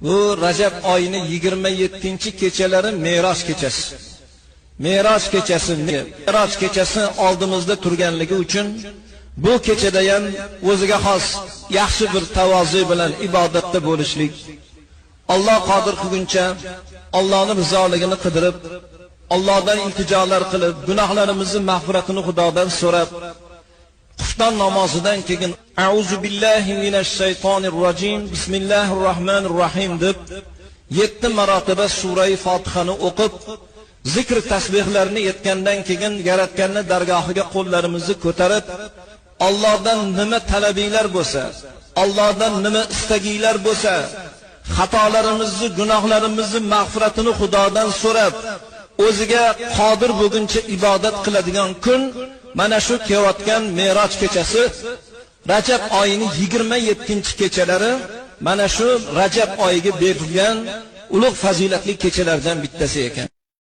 Bu Rajab oyining 27-kechalari Me'roj kechasi. Me'roj kechasi oldimizda turganligi uchun bu kechada ham o'ziga xos yaxshi bir tavozu bilan ibodatda bo'lishlik, Alloh qodir qilguncha Allohning rizoligini qidirib, Allohdan iltijolar qilib, gunohlarimizni mag'firatini Xudodan so'rab, xufton namozidan keyin A'uzu billahi minash shaytonir rojim, bismillahir rohmanir rohim deb 7 marotaba sura-i Fotihani o'qib, zikr tasbihlarni aytgandan keyin Yaratganning dargohiga qo'llarimizni ko'tarib, Allohdan nima talabinglar bo'lsa, Allohdan nima istaginglar bo'lsa, xatolarimizni, gunohlarimizni mag'firatini Xudodan so'rab, o'ziga qodir bo'lguncha ibodat qiladigan kun mana shu kelayotgan Me'roj kechasi, Rajab oyining 27-kechalari mana shu Rajab oyiga berilgan ulug' fazilatli kechalardan bittasi ekan.